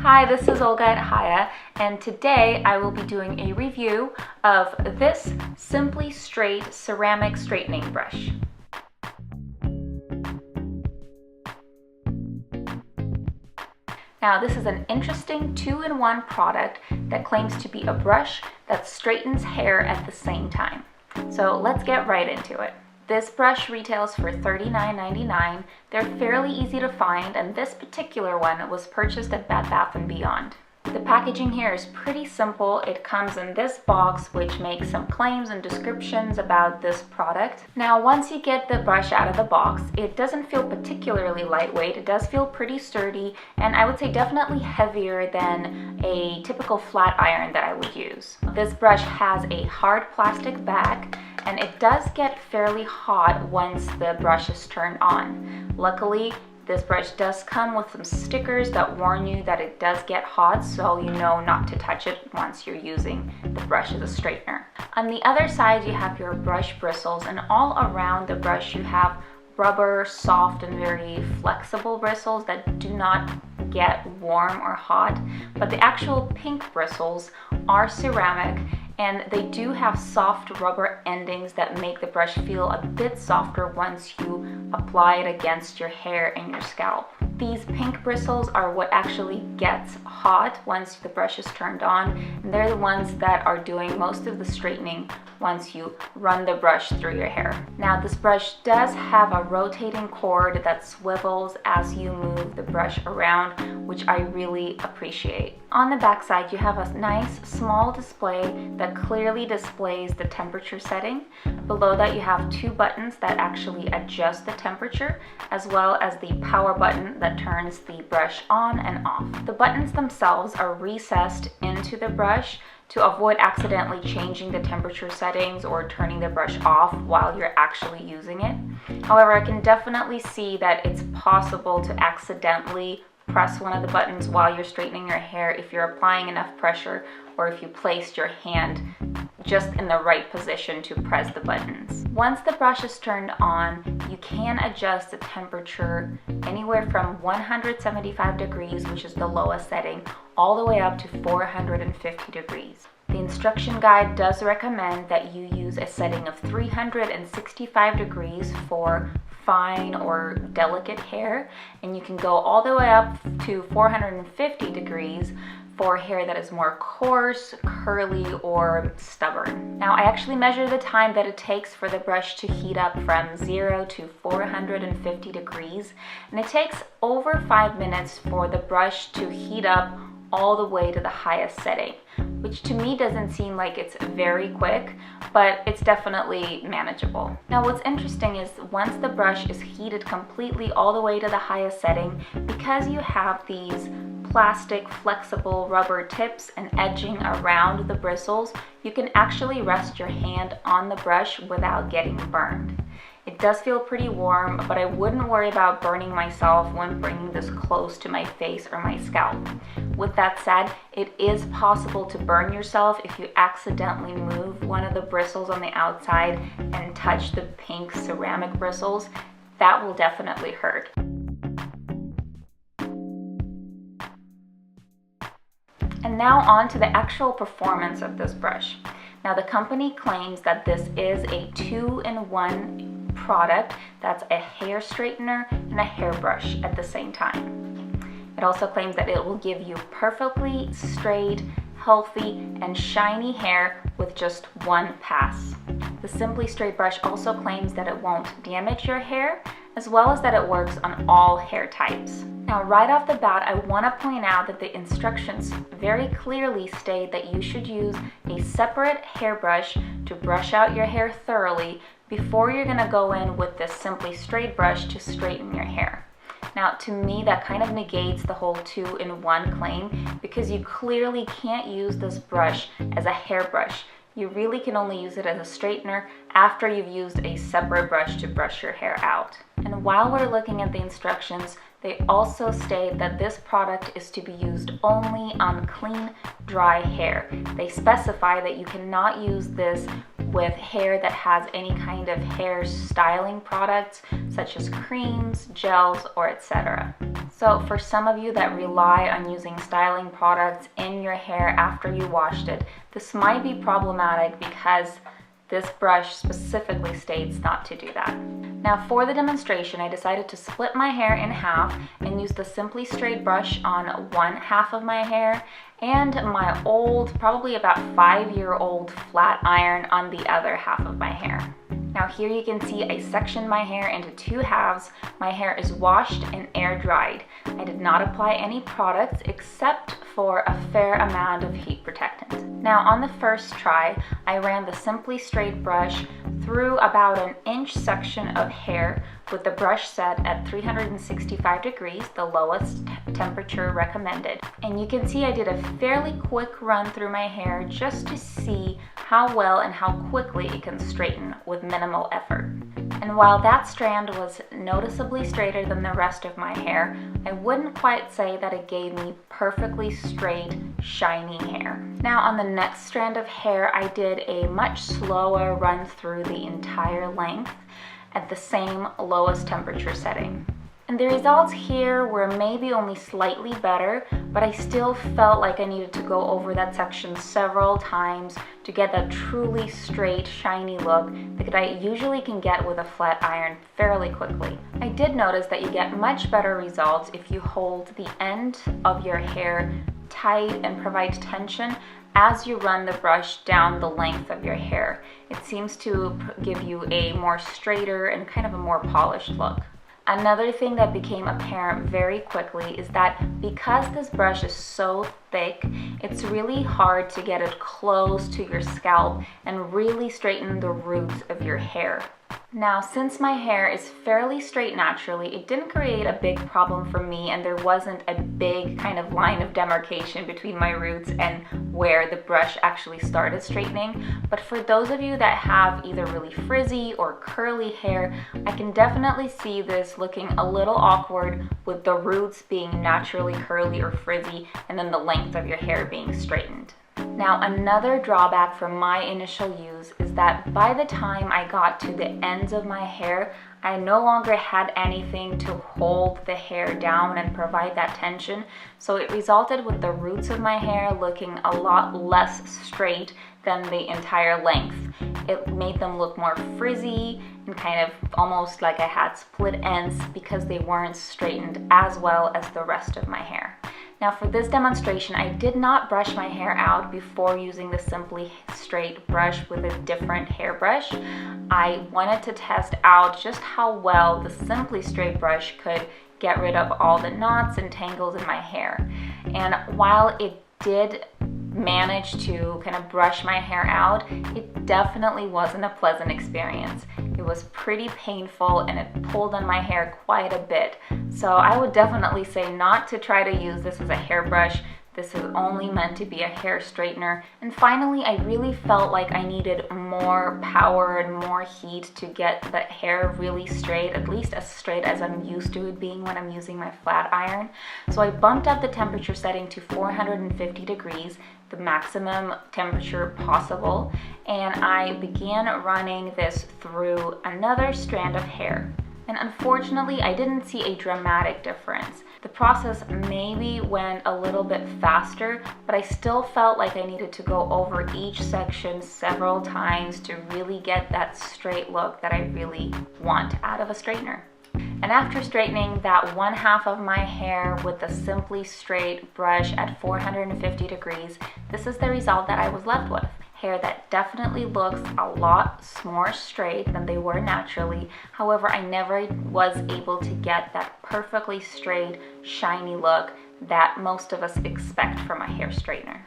Hi, this is Olga at HighYa, and today I will be doing a review of this Simply Straight ceramic straightening brush. Now, this is an interesting two-in-one product that claims to be a brush that straightens hair at the same time. So let's get right into it. This brush retails for $39.99. They're fairly easy to find, and this particular one was purchased at Bed Bath & Beyond. The packaging here is pretty simple. It comes in this box, which makes some claims and descriptions about this product. Now, once you get the brush out of the box, it doesn't feel particularly lightweight. It does feel pretty sturdy, and I would say definitely heavier than a typical flat iron that I would use. This brush has a hard plastic back, and it does get fairly hot once the brush is turned on. Luckily, this brush does come with some stickers that warn you that it does get hot, so you know not to touch it once you're using the brush as a straightener. On the other side, you have your brush bristles, and all around the brush you have rubber, soft and very flexible bristles that do not get warm or hot, but the actual pink bristles are ceramic, and they do have soft rubber endings that make the brush feel a bit softer once you apply it against your hair and your scalp. These pink bristles are what actually gets hot once the brush is turned on, and they're the ones that are doing most of the straightening once you run the brush through your hair. Now, this brush does have a rotating cord that swivels as you move the brush around, which I really appreciate. On the back side, you have a nice small display that clearly displays the temperature setting. Below that, you have two buttons that actually adjust the temperature, as well as the power button that turns the brush on and off. The buttons themselves are recessed into the brush to avoid accidentally changing the temperature settings or turning the brush off while you're actually using it. However, I can definitely see that it's possible to accidentally press one of the buttons while you're straightening your hair if you're applying enough pressure, or if you placed your hand just in the right position to press the buttons. Once the brush is turned on, you can adjust the temperature anywhere from 175 degrees, which is the lowest setting, all the way up to 450 degrees. The instruction guide does recommend that you use a setting of 365 degrees for fine or delicate hair, and you can go all the way up to 450 degrees for hair that is more coarse, curly, or stubborn. Now, I actually measure the time that it takes for the brush to heat up from 0 to 450 degrees, and it takes over 5 minutes for the brush to heat up all the way to the highest setting, which to me doesn't seem like it's very quick, but it's definitely manageable. Now, what's interesting is once the brush is heated completely all the way to the highest setting, because you have these plastic flexible rubber tips and edging around the bristles, you can actually rest your hand on the brush without getting burned. It does feel pretty warm, but I wouldn't worry about burning myself when bringing this close to my face or my scalp. With that said, it is possible to burn yourself if you accidentally move one of the bristles on the outside and touch the pink ceramic bristles. That will definitely hurt. And now on to the actual performance of this brush. Now, the company claims that this is a two-in-one product that's a hair straightener and a hairbrush at the same time. It also claims that it will give you perfectly straight, healthy, and shiny hair with just one pass. The Simply Straight brush also claims that it won't damage your hair, as well as that it works on all hair types. Now, right off the bat, I want to point out that the instructions very clearly state that you should use a separate hairbrush to brush out your hair thoroughly before you're going to go in with this Simply Straight brush to straighten your hair. Now, to me, that kind of negates the whole two-in-one claim, because you clearly can't use this brush as a hairbrush. You really can only use it as a straightener after you've used a separate brush to brush your hair out. And while we're looking at the instructions, they also state that this product is to be used only on clean, dry hair. They specify that you cannot use this with hair that has any kind of hair styling products such as creams, gels, or etc. So for some of you that rely on using styling products in your hair after you washed it, this might be problematic because this brush specifically states not to do that. Now for the demonstration, I decided to split my hair in half and use the Simply Straight brush on one half of my hair and my old, probably about 5-year-old flat iron on the other half of my hair. Now here you can see I sectioned my hair into 2 halves. My hair is washed and air dried. I did not apply any products except for a fair amount of heat protectant. Now on the first try, I ran the Simply Straight brush through about an inch section of hair with the brush set at 365 degrees, the lowest temperature recommended. And you can see I did a fairly quick run through my hair just to see how well and how quickly it can straighten with minimal effort. And while that strand was noticeably straighter than the rest of my hair, I wouldn't quite say that it gave me perfectly straight, shiny hair. Now on the next strand of hair, I did a much slower run through the entire length at the same lowest temperature setting. And the results here were maybe only slightly better, but I still felt like I needed to go over that section several times to get that truly straight, shiny look that I usually can get with a flat iron fairly quickly. I did notice that you get much better results if you hold the end of your hair tight and provide tension as you run the brush down the length of your hair. It seems to give you a more straighter and kind of a more polished look. Another thing that became apparent very quickly is that because this brush is so thick, it's really hard to get it close to your scalp and really straighten the roots of your hair. Now, since my hair is fairly straight naturally, it didn't create a big problem for me, and there wasn't a big kind of line of demarcation between my roots and where the brush actually started straightening. But for those of you that have either really frizzy or curly hair, I can definitely see this looking a little awkward with the roots being naturally curly or frizzy and then the length of your hair being straightened. Now, another drawback from my initial use is that by the time I got to the ends of my hair, I no longer had anything to hold the hair down and provide that tension, so it resulted with the roots of my hair looking a lot less straight than the entire length. It made them look more frizzy and kind of almost like I had split ends because they weren't straightened as well as the rest of my hair. Now for this demonstration, I did not brush my hair out before using the Simply Straight brush with a different hairbrush. I wanted to test out just how well the Simply Straight brush could get rid of all the knots and tangles in my hair. And while it did manage to kind of brush my hair out, it definitely wasn't a pleasant experience. It was pretty painful and it pulled on my hair quite a bit. So I would definitely say not to try to use this as a hairbrush. This is only meant to be a hair straightener. And finally, I really felt like I needed more power and more heat to get the hair really straight, at least as straight as I'm used to it being when I'm using my flat iron. So I bumped up the temperature setting to 450 degrees, the maximum temperature possible, and I began running this through another strand of hair. And unfortunately, I didn't see a dramatic difference. The process maybe went a little bit faster, but I still felt like I needed to go over each section several times to really get that straight look that I really want out of a straightener. And after straightening that one half of my hair with the Simply Straight brush at 450 degrees, this is the result that I was left with. Hair that definitely looks a lot more straight than they were naturally. However, I never was able to get that perfectly straight, shiny look that most of us expect from a hair straightener.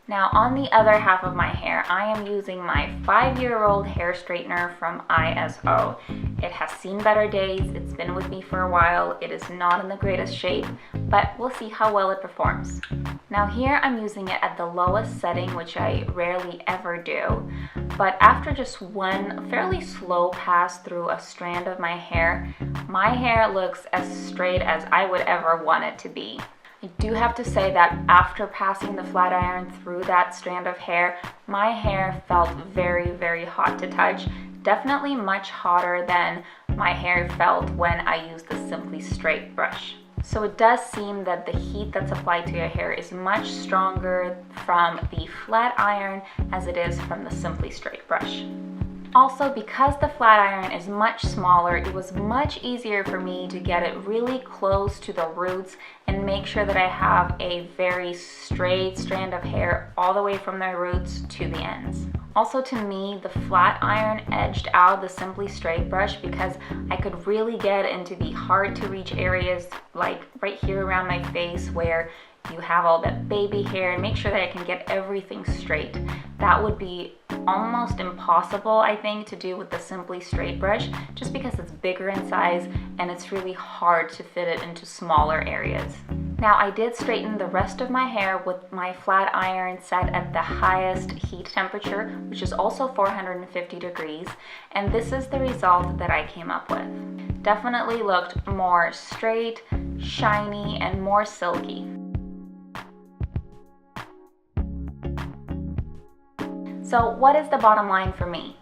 Now on the other half of my hair, I am using my 5-year-old hair straightener from ISO. It has seen better days, it's been with me for a while, it is not in the greatest shape, but we'll see how well it performs. Now here I'm using it at the lowest setting, which I rarely ever do, but after just one fairly slow pass through a strand of my hair looks as straight as I would ever want it to be. I do have to say that after passing the flat iron through that strand of hair, my hair felt very, very hot to touch. Definitely much hotter than my hair felt when I used the Simply Straight brush. So it does seem that the heat that's applied to your hair is much stronger from the flat iron as it is from the Simply Straight brush. Also, because the flat iron is much smaller, it was much easier for me to get it really close to the roots and make sure that I have a very straight strand of hair all the way from the roots to the ends. Also, to me, the flat iron edged out the Simply Straight brush because I could really get into the hard to reach areas like right here around my face where you have all that baby hair, and make sure that I can get everything straight. That would be almost impossible, I think, to do with the Simply Straight brush, just because it's bigger in size and it's really hard to fit it into smaller areas. Now, I did straighten the rest of my hair with my flat iron set at the highest heat temperature, which is also 450 degrees, and this is the result that I came up with. Definitely looked more straight, shiny, and more silky. So what is the bottom line for me?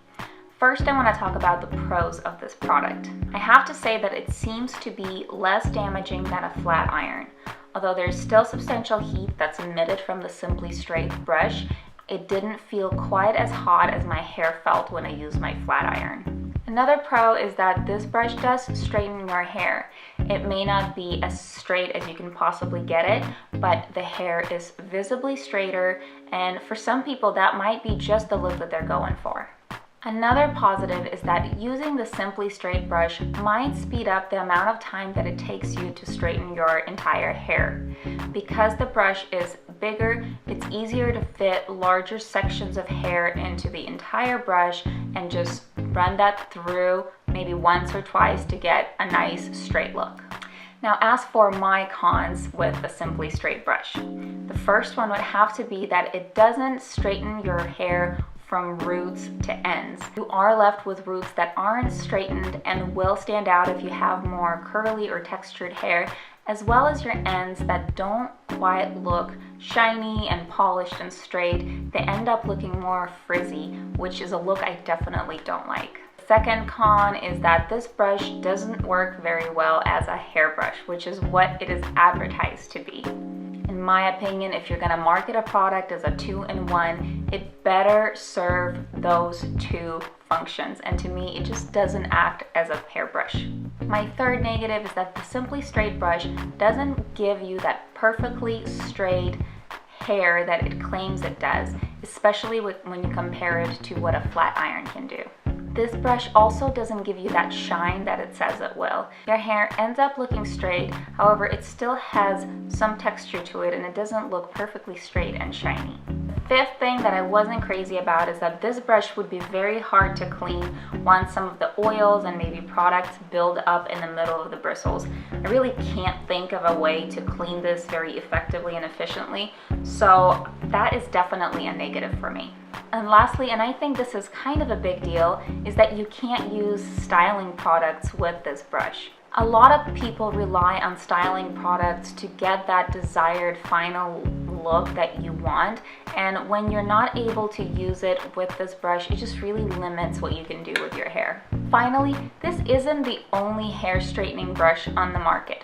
First, I want to talk about the pros of this product. I have to say that it seems to be less damaging than a flat iron. Although there's still substantial heat that's emitted from the Simply Straight brush, it didn't feel quite as hot as my hair felt when I used my flat iron. Another pro is that this brush does straighten your hair. It may not be as straight as you can possibly get it, but the hair is visibly straighter, and for some people that might be just the look that they're going for. Another positive is that using the Simply Straight brush might speed up the amount of time that it takes you to straighten your entire hair. Because the brush is bigger, it's easier to fit larger sections of hair into the entire brush and just run that through maybe once or twice to get a nice straight look. Now, as for my cons with the Simply Straight brush, the first one would have to be that it doesn't straighten your hair from roots to ends. You are left with roots that aren't straightened and will stand out if you have more curly or textured hair, as well as your ends that don't quite look shiny and polished and straight. They end up looking more frizzy, which is a look I definitely don't like. The second con is that this brush doesn't work very well as a hairbrush, which is what it is advertised to be. In my opinion, if you're going to market a product as a 2-in-1, it better serve those two functions, and to me it just doesn't act as a hairbrush. My third negative is that the Simply Straight brush doesn't give you that perfectly straight hair that it claims it does, especially when you compare it to what a flat iron can do. This brush also doesn't give you that shine that it says it will. Your hair ends up looking straight, however, it still has some texture to it and it doesn't look perfectly straight and shiny. The fifth thing that I wasn't crazy about is that this brush would be very hard to clean once some of the oils and maybe products build up in the middle of the bristles. I really can't think of a way to clean this very effectively and efficiently, so that is definitely a negative for me. And lastly, and I think this is kind of a big deal, is that you can't use styling products with this brush. A lot of people rely on styling products to get that desired final look that you want, and when you're not able to use it with this brush, it just really limits what you can do with your hair. Finally, this isn't the only hair straightening brush on the market.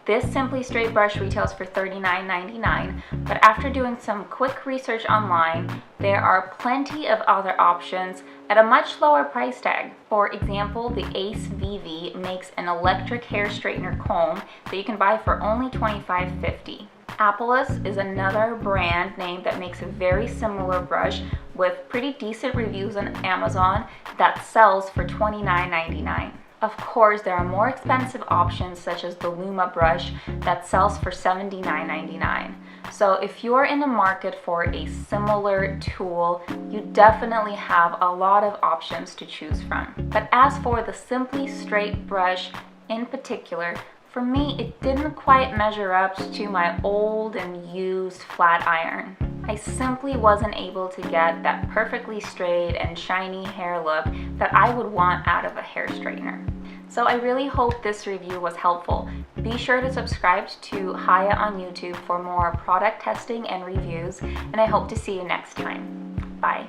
This Simply Straight brush retails for $39.99, but after doing some quick research online, there are plenty of other options at a much lower price tag. For example, the Ace VV makes an electric hair straightener comb that you can buy for only $25.50. Appleus is another brand name that makes a very similar brush with pretty decent reviews on Amazon that sells for $29.99. Of course, there are more expensive options such as the Luma brush that sells for $79.99. So if you're in the market for a similar tool, you definitely have a lot of options to choose from. But as for the Simply Straight brush in particular, for me, it didn't quite measure up to my old and used flat iron. I simply wasn't able to get that perfectly straight and shiny hair look that I would want out of a hair straightener. So I really hope this review was helpful. Be sure to subscribe to HighYa on YouTube for more product testing and reviews, and I hope to see you next time. Bye.